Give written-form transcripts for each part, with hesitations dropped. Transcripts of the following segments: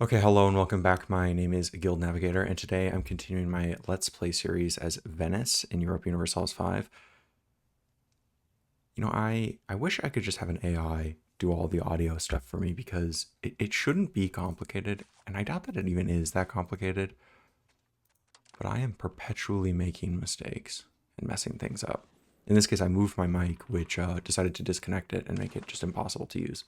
Okay, hello and welcome back. My name is Guild Navigator, and today I'm continuing my Let's Play series as Venice in Europe Universalis 5. I wish I could just have an AI do all the audio stuff for me because it shouldn't be complicated, and I doubt that it even is that complicated, but I am perpetually making mistakes and messing things up. In this case, I moved my mic, which decided to disconnect it and make it just impossible to use.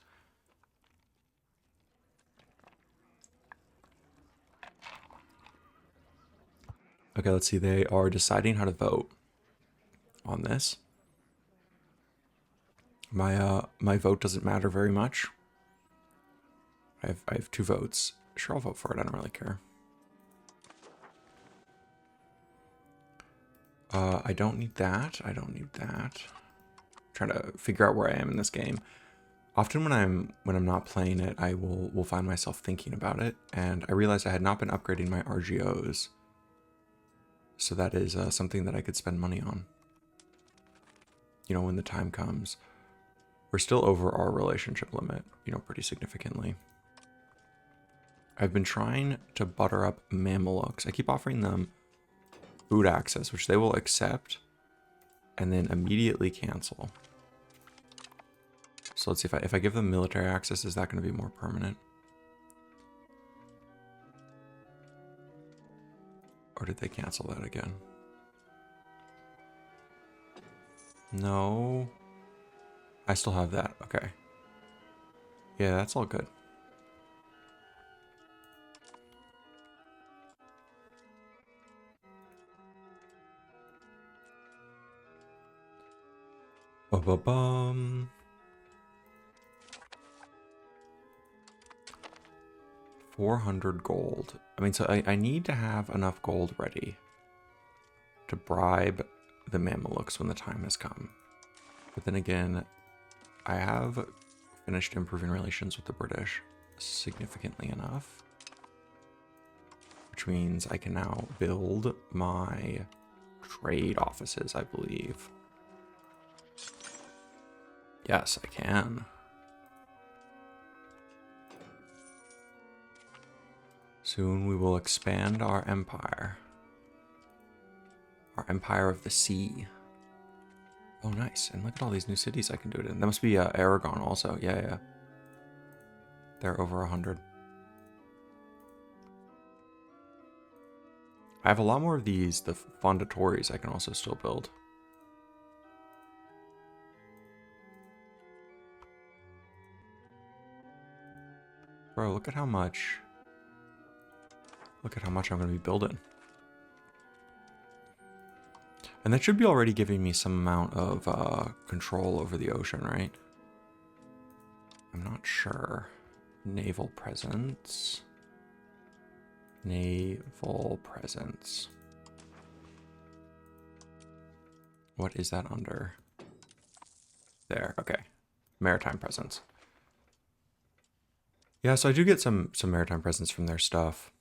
Okay, let's see. They are deciding how to vote on this. My vote doesn't matter very much. I have 2 votes. Sure, I'll vote for it. I don't really care. I don't need that. I don't need that. I'm trying to figure out where I am in this game. Often when I'm not playing it, I will find myself thinking about it, and I realized I had not been upgrading my RGOs. So that is something that I could spend money on. When the time comes. We're still over our relationship limit, pretty significantly. I've been trying to butter up Mamelukes. I keep offering them food access, which they will accept and then immediately cancel. So let's see if I give them military access, is that going to be more permanent? Or did they cancel that again? No. I still have that. Okay. Yeah, that's all good. Ba-ba-bum. 400 gold. I mean, so I need to have enough gold ready to bribe the Mamelukes when the time has come. But then again, I have finished improving relations with the British significantly enough, which means I can now build my trade offices, I believe. Yes, I can. Soon we will expand our empire. Our empire of the sea. Oh, nice. And look at all these new cities I can do it in. That must be Aragon also. Yeah. They're over 100. I have a lot more of these, the fondatories I can also still build. Bro, look at how much I'm going to be building. And that should be already giving me some amount of control over the ocean, right? I'm not sure. Naval presence. Naval presence. What is that under? There, okay. Maritime presence. Yeah, so I do get some maritime presence from their stuff.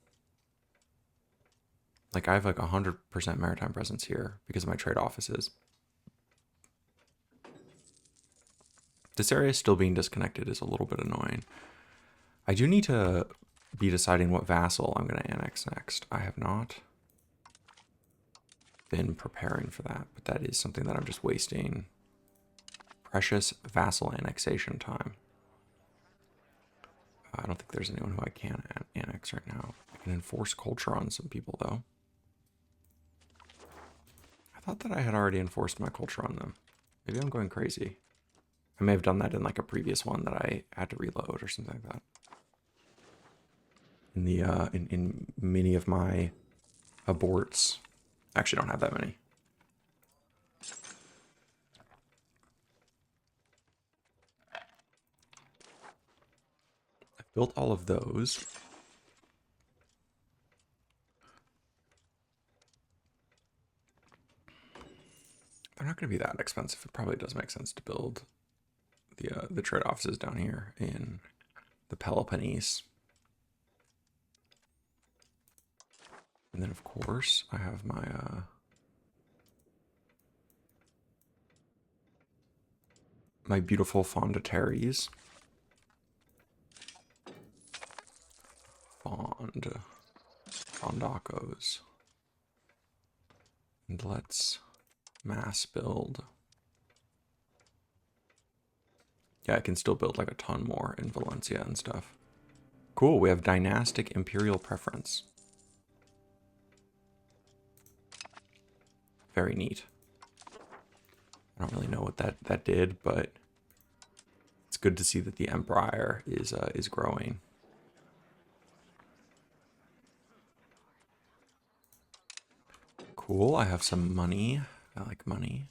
Like, I have like 100% maritime presence here because of my trade offices. This area still being disconnected is a little bit annoying. I do need to be deciding what vassal I'm going to annex next. I have not been preparing for that, but that is something that I'm just wasting precious vassal annexation time. I don't think there's anyone who I can annex right now. I can enforce culture on some people, though. I thought that I had already enforced my culture on them. Maybe I'm going crazy. I may have done that in like a previous one that I had to reload or something like that. In the in many of my aborts, I actually don't have that many. I've built all of those. They're not going to be that expensive. It probably does make sense to build the trade offices down here in the Peloponnese. And then, of course, I have my beautiful fondataries. and Rondacos. And let's mass build. Yeah, I can still build like a ton more in Valencia and stuff. Cool, we have dynastic imperial preference. Very neat. I don't really know what that did, but it's good to see that the empire is growing. Cool, I have some money. I like money.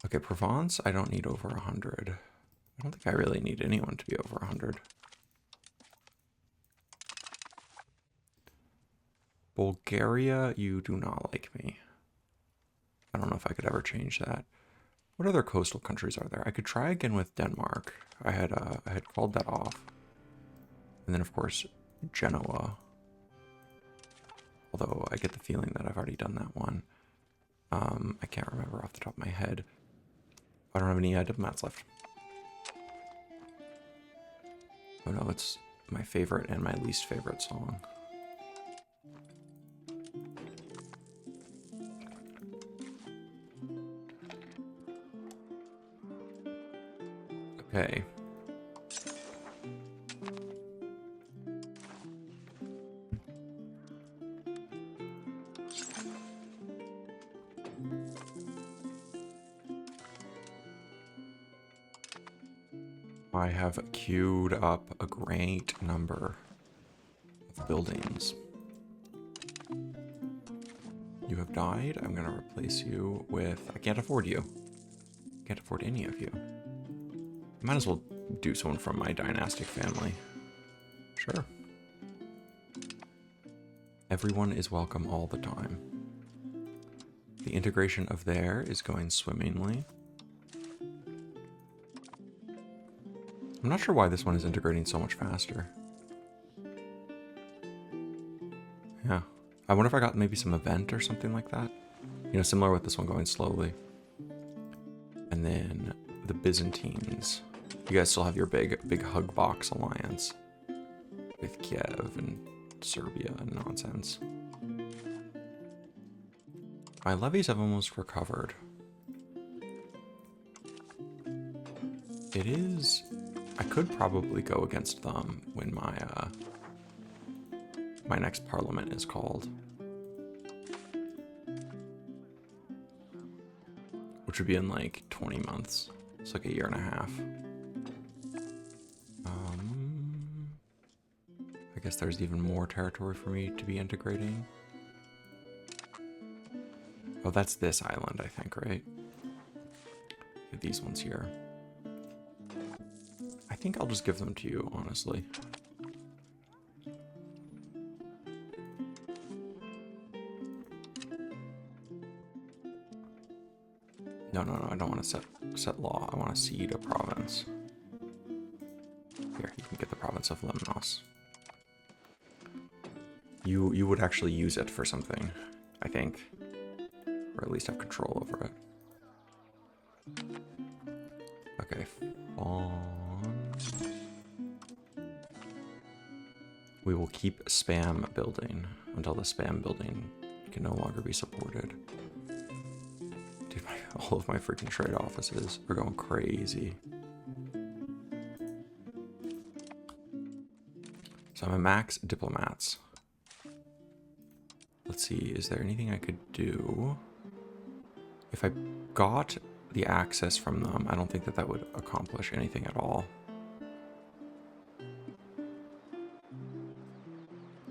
Okay, Provence, I don't need over 100. I don't think I really need anyone to be over 100. Bulgaria, you do not like me. I don't know if I could ever change that. What other coastal countries are there? I could try again with Denmark. I had called that off. And then, of course, Genoa. Although I get the feeling that I've already done that one. I can't remember off the top of my head. I don't have any diplomats left. Oh no, it's my favorite and my least favorite song. Okay. I have queued up a great number of buildings. You have died. I'm going to replace you with... I can't afford you. Can't afford any of you. Might as well do someone from my dynastic family. Sure. Everyone is welcome all the time. The integration of there is going swimmingly. I'm not sure why this one is integrating so much faster. Yeah. I wonder if I got maybe some event or something like that. You know, similar with this one going slowly. And then the Byzantines. You guys still have your big hug box alliance with Kiev and Serbia and nonsense. My levies have almost recovered. It is... I could probably go against them when my my next parliament is called. Which would be in like 20 months. It's like a year and a half. I guess there's even more territory for me to be integrating. Oh, that's this island, I think, right? These ones here. I think I'll just give them to you, honestly. No, I don't want to set law. I want to cede a province. Here, you can get the province of Lemnos. You would actually use it for something, I think. Or at least have control over it. Okay, we will keep spam building until the spam building can no longer be supported. Dude, all of my freaking trade offices are going crazy. So I'm at max diplomats. Let's see, is there anything I could do? If I got the access from them, I don't think that would accomplish anything at all.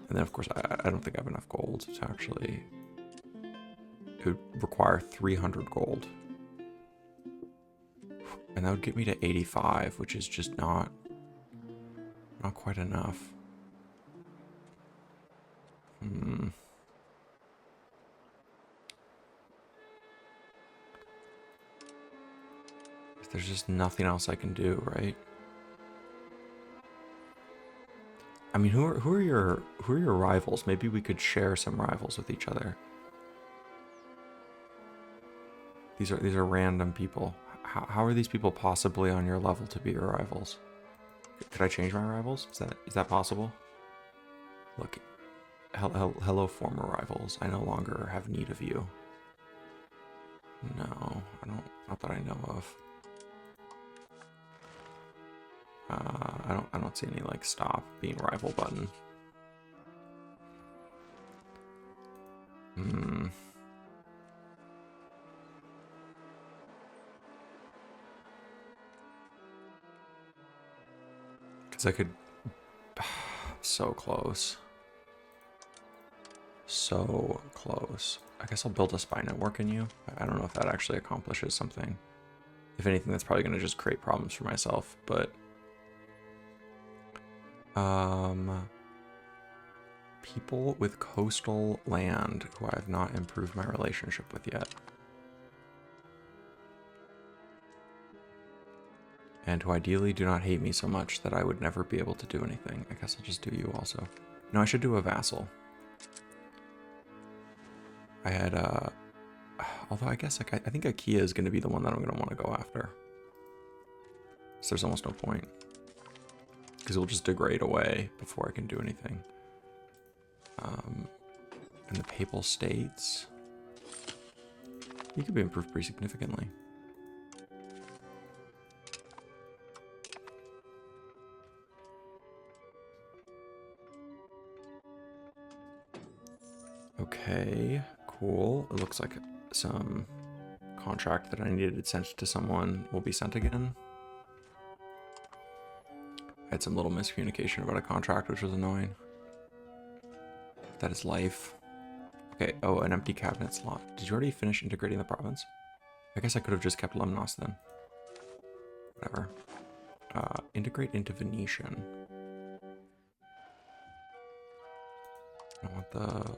And then, of course, I don't think I have enough gold to actually... It would require 300 gold. And that would get me to 85, which is just not quite enough. There's just nothing else I can do, right? I mean, who are your rivals? Maybe we could share some rivals with each other. These are random people. How are these people possibly on your level to be your rivals? Could I change my rivals? Is that possible? Look, hello, former rivals. I no longer have need of you. No, I don't. Not that I know of. I don't see any like stop being rival button. Because I could. So close. So close. I guess I'll build a spy network in you. I don't know if that actually accomplishes something. If anything, that's probably going to just create problems for myself, but... people with coastal land who I have not improved my relationship with yet. And who ideally do not hate me so much that I would never be able to do anything. I guess I'll just do you also. No, I should do a vassal. I had, although I guess like I think IKEA is going to be the one that I'm going to want to go after. So there's almost no point. Because it will just degrade away before I can do anything. And the Papal States, you could be improved pretty significantly. Okay, cool. It looks like some contract that I needed sent to someone will be sent again. I had some little miscommunication about a contract, which was annoying. That is life. Okay, oh, an empty cabinet slot. Did you already finish integrating the province? I guess I could have just kept Lemnos then. Whatever. Integrate into Venetian. I want the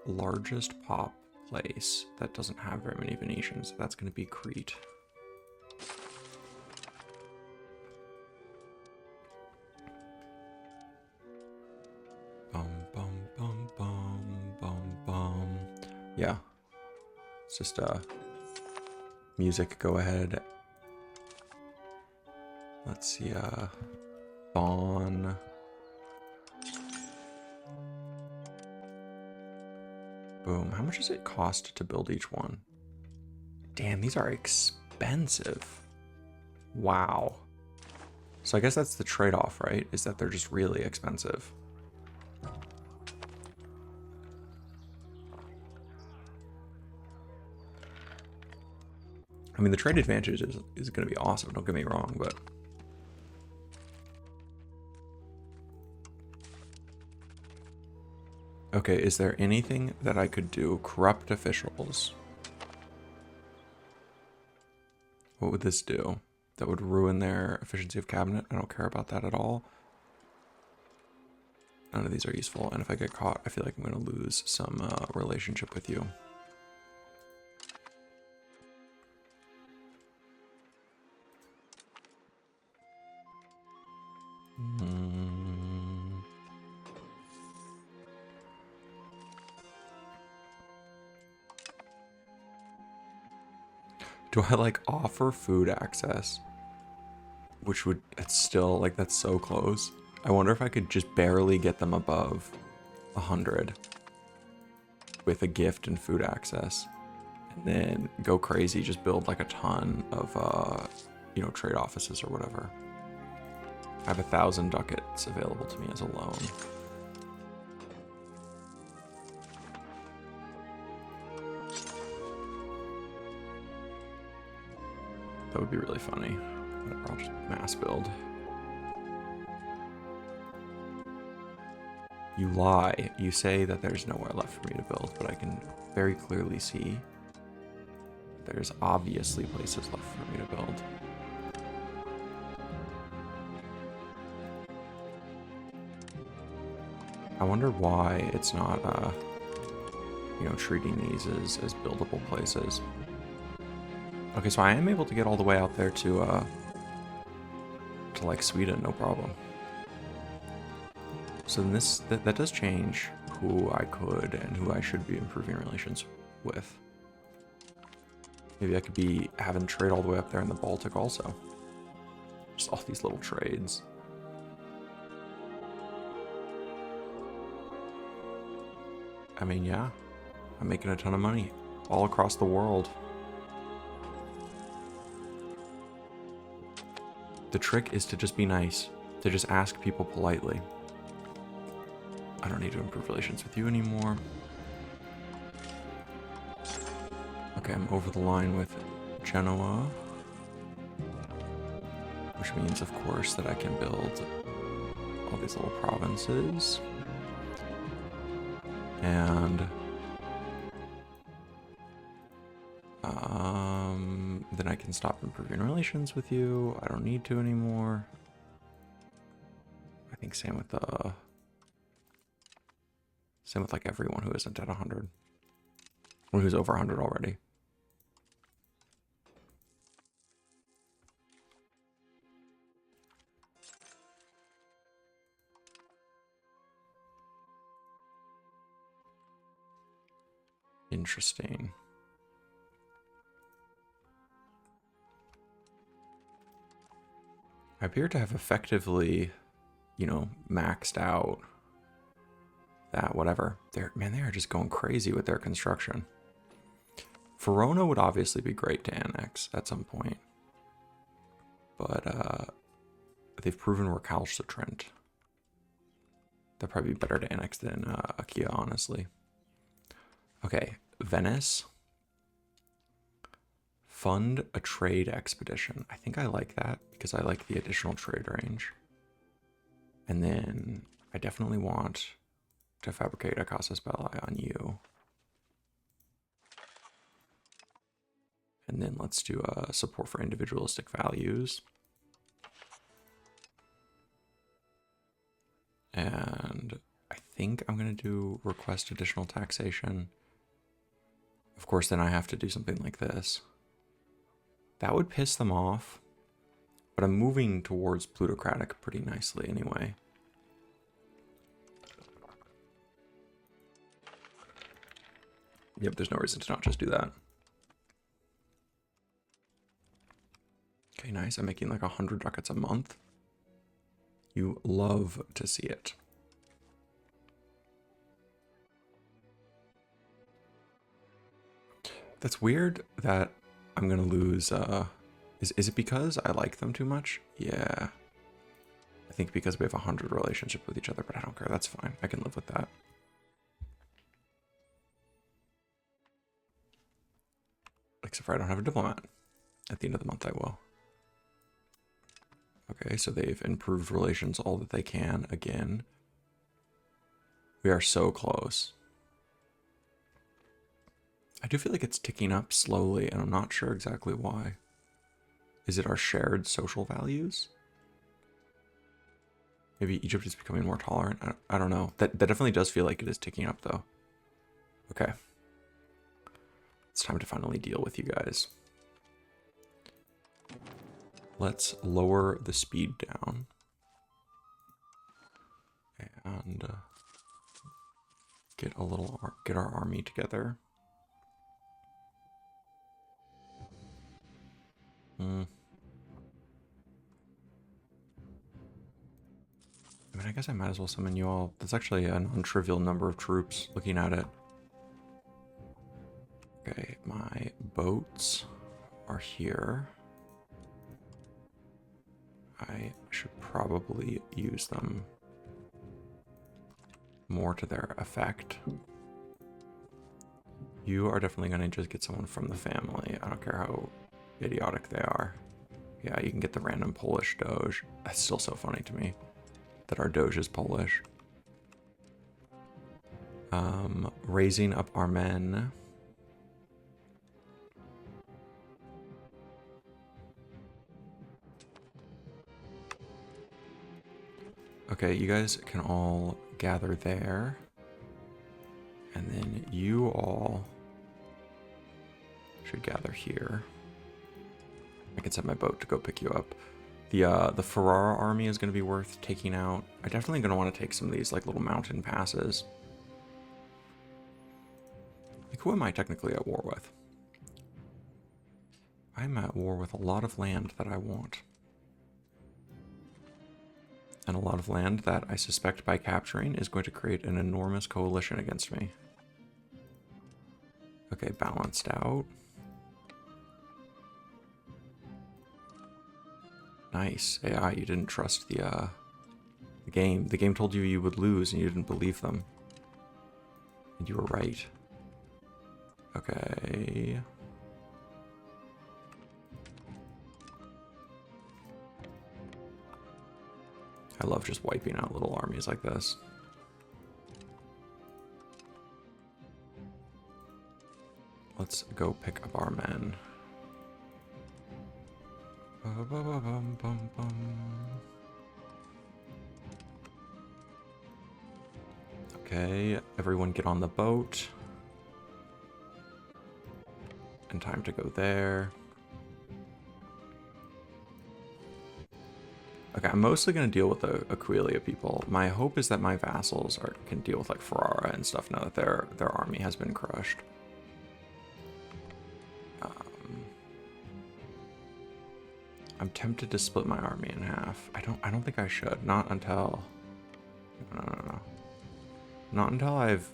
largest pop place that doesn't have very many Venetians. That's going to be Crete. Yeah, it's just music. Go ahead. Let's see. Bon. Boom. How much does it cost to build each one? Damn, these are expensive. Wow. So I guess that's the trade-off, right? Is that they're just really expensive. I mean, the trade advantage is going to be awesome, don't get me wrong, but... Okay, is there anything that I could do? Corrupt officials. What would this do? That would ruin their efficiency of cabinet? I don't care about that at all. None of these are useful, and if I get caught, I feel like I'm going to lose some relationship with you. Do I like offer food access? Which would, it's still like, that's so close. I wonder if I could just barely get them above 100 with a gift and food access, and then go crazy, just build like a ton of, you know, trade offices or whatever. I have 1,000 ducats available to me as a loan. That would be really funny. Whatever, I'll just mass build. You lie. You say that there's nowhere left for me to build, but I can very clearly see there's obviously places left for me to build. I wonder why it's not, you know, treating these as buildable places. Okay, so I am able to get all the way out there to like Sweden, no problem. So then that does change who I could and who I should be improving relations with. Maybe I could be having trade all the way up there in the Baltic also. Just all these little trades. I mean, yeah, I'm making a ton of money all across the world. The trick is to just be nice, to just ask people politely. I don't need to improve relations with you anymore. Okay, I'm over the line with Genoa, which means, of course, that I can build all these little provinces. And then I can stop improving relations with you. I don't need to anymore. I think same with like everyone who isn't at 100 or who's over 100 already. Interesting. I appear to have effectively, you know, maxed out that whatever. They are just going crazy with their construction. Verona would obviously be great to annex at some point. But they've proven recalcitrant. That'd probably be better to annex than Achaia, honestly. Okay, Venice. Fund a trade expedition. I think I like that because I like the additional trade range. And then I definitely want to fabricate a Casas Belli on you. And then let's do a support for individualistic values. And I think I'm going to do request additional taxation. Of course, then I have to do something like this. That would piss them off, but I'm moving towards plutocratic pretty nicely anyway. Yep, there's no reason to not just do that. Okay, nice. I'm making like 100 ducats a month. You love to see it. That's weird that I'm gonna lose, is it because I like them too much? Yeah. I think because we have 100 relationship with each other, but I don't care. That's fine. I can live with that. Except for I don't have a diplomat. At the end of the month, I will. Okay, so they've improved relations all that they can again. We are so close. I do feel like it's ticking up slowly, and I'm not sure exactly why. Is it our shared social values? Maybe Egypt is becoming more tolerant. I don't know. That definitely does feel like it is ticking up, though. Okay. It's time to finally deal with you guys. Let's lower the speed down. And get our army together. I mean, I guess I might as well summon you all. That's actually a non-trivial number of troops looking at it. Okay, my boats are here. I should probably use them more to their effect. You are definitely going to just get someone from the family. I don't care how idiotic they are. Yeah, you can get the random Polish Doge. That's still so funny to me that our Doge is Polish. Raising up our men. Okay, you guys can all gather there. And then you all should gather here. I can set my boat to go pick you up. The Ferrara army is going to be worth taking out. I'm definitely going to want to take some of these like little mountain passes. Like, who am I technically at war with? I'm at war with a lot of land that I want. And a lot of land that I suspect by capturing is going to create an enormous coalition against me. Okay, balanced out. Nice. AI, you didn't trust the game. The game told you you would lose and you didn't believe them. And you were right. Okay. I love just wiping out little armies like this. Let's go pick up our men. Okay, everyone get on the boat. And time to go there. Okay, I'm mostly going to deal with the Aquileia people. My hope is that my vassals can deal with like Ferrara and stuff now that their army has been crushed. I'm tempted to split my army in half. I don't think I should. Not until... No. Not until I've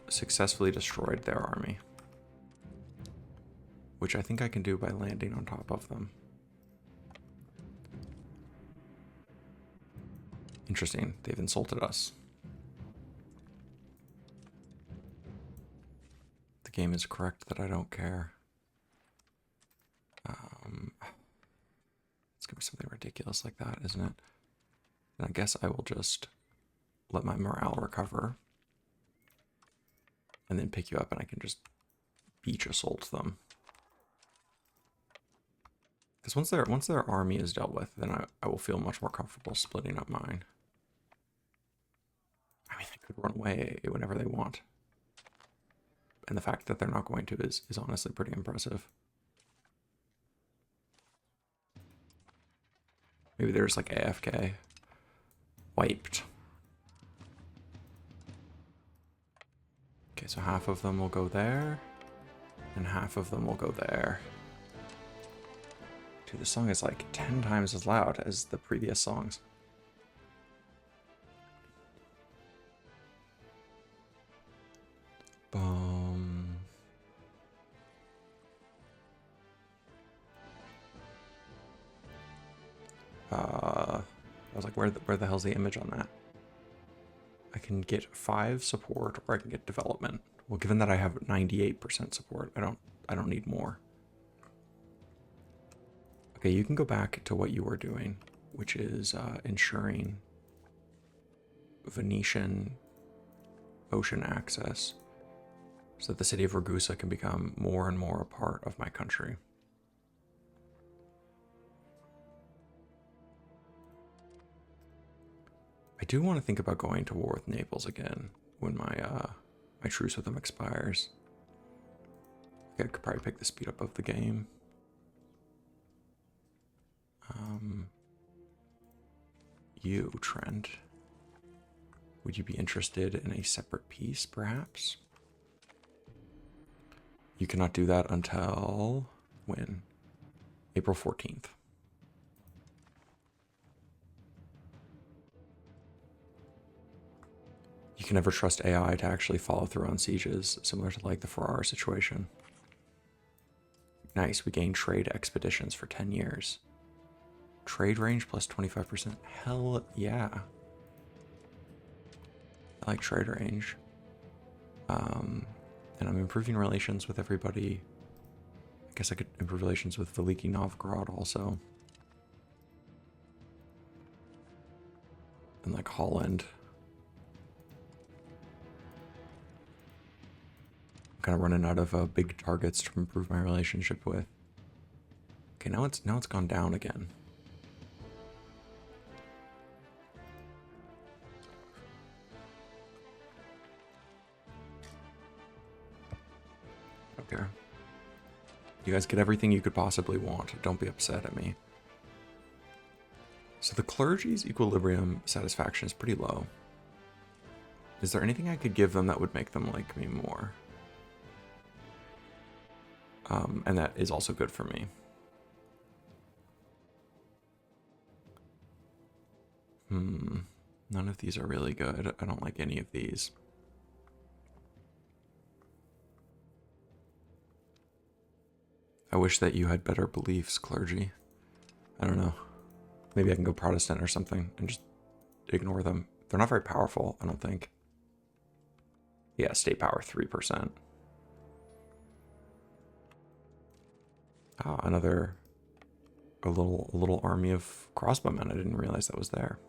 successfully destroyed their army. Which I think I can do by landing on top of them. Interesting. They've insulted us. The game is correct that I don't care. It's gonna be something ridiculous like that, isn't it? And I guess I will just let my morale recover. And then pick you up and I can just beach assault them. Because once their army is dealt with, then I will feel much more comfortable splitting up mine. I mean, they could run away whenever they want. And the fact that they're not going to is honestly pretty impressive. Maybe there's like AFK. Wiped. Okay, so half of them will go there. And half of them will go there. Dude, this song is like 10 times as loud as the previous songs. Boom. I was like, where the hell's the image on that? I can get 5 support or I can get development. Well, given that I have 98% support, I don't need more. Okay, you can go back to what you were doing, which is ensuring Venetian ocean access so that the city of Ragusa can become more and more a part of my country. I do want to think about going to war with Naples again when my my truce with them expires. I could probably pick the speed up of the game. You, Trent. Would you be interested in a separate piece, perhaps? You cannot do that until when? April 14th. You can never trust AI to actually follow through on sieges, similar to like the Ferrara situation. Nice, we gain trade expeditions for 10 years. Trade range plus 25%. Hell yeah. I like trade range. And I'm improving relations with everybody. I guess I could improve relations with Veliki Novgorod also. And like Holland. I'm kind of running out of big targets to improve my relationship with. Okay, now it's gone down again. Okay. You guys get everything you could possibly want. Don't be upset at me. So the clergy's equilibrium satisfaction is pretty low. Is there anything I could give them that would make them like me more? And that is also good for me. None of these are really good. I don't like any of these. I wish that you had better beliefs, clergy. I don't know. Maybe I can go Protestant or something and just ignore them. They're not very powerful, I don't think. Yeah, state power 3%. Ah, another a little army of crossbowmen. I didn't realize that was there.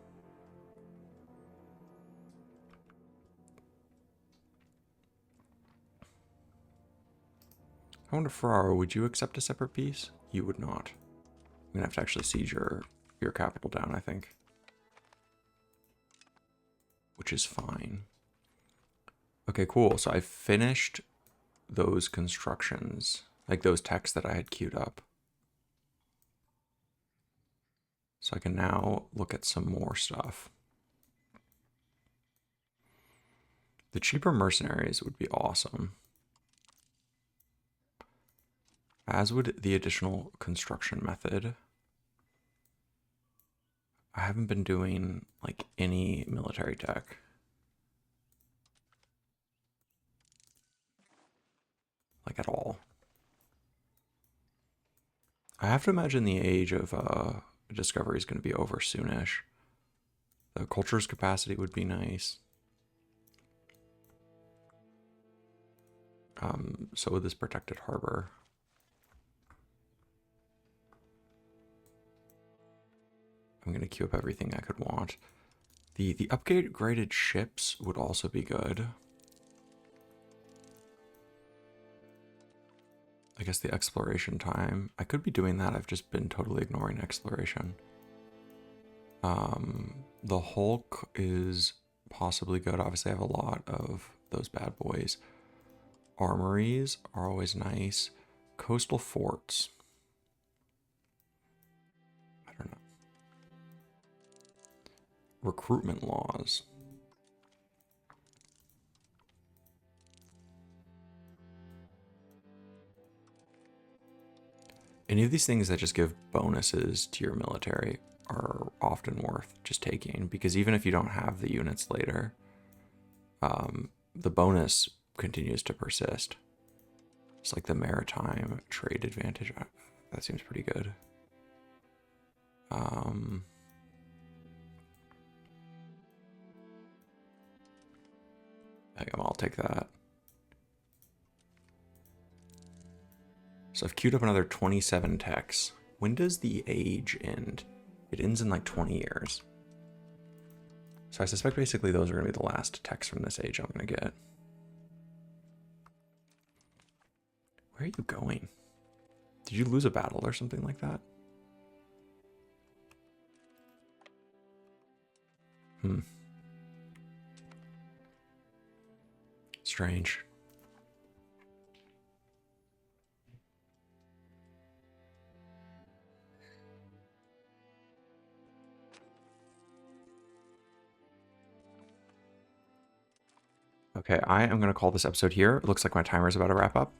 I wonder, Ferraro, would you accept a separate peace? You would not. I'm gonna have to actually siege your capital down, I think. Which is fine. Okay, cool. So I finished those constructions, like those texts that I had queued up. So I can now look at some more stuff. The cheaper mercenaries would be awesome. As would the additional construction method. I haven't been doing like any military tech. Like at all. I have to imagine the age of discovery is going to be over soonish. The culture's capacity would be nice. So would this protected harbor. I'm going to queue up everything I could want. The upgraded ships would also be good. I guess the exploration time. I could be doing that. I've just been totally ignoring exploration. The Hulk is possibly good. Obviously, I have a lot of those bad boys. Armories are always nice. Coastal forts. I don't know. Recruitment laws. Any of these things that just give bonuses to your military are often worth just taking, because even if you don't have the units later, the bonus continues to persist. It's like the maritime trade advantage. That seems pretty good. I'll take that. So I've queued up another 27 techs. When does the age end? It ends in like 20 years. So I suspect basically those are going to be the last techs from this age I'm going to get. Where are you going? Did you lose a battle or something like that? Strange. Okay, I am going to call this episode here. It looks like my timer is about to wrap up.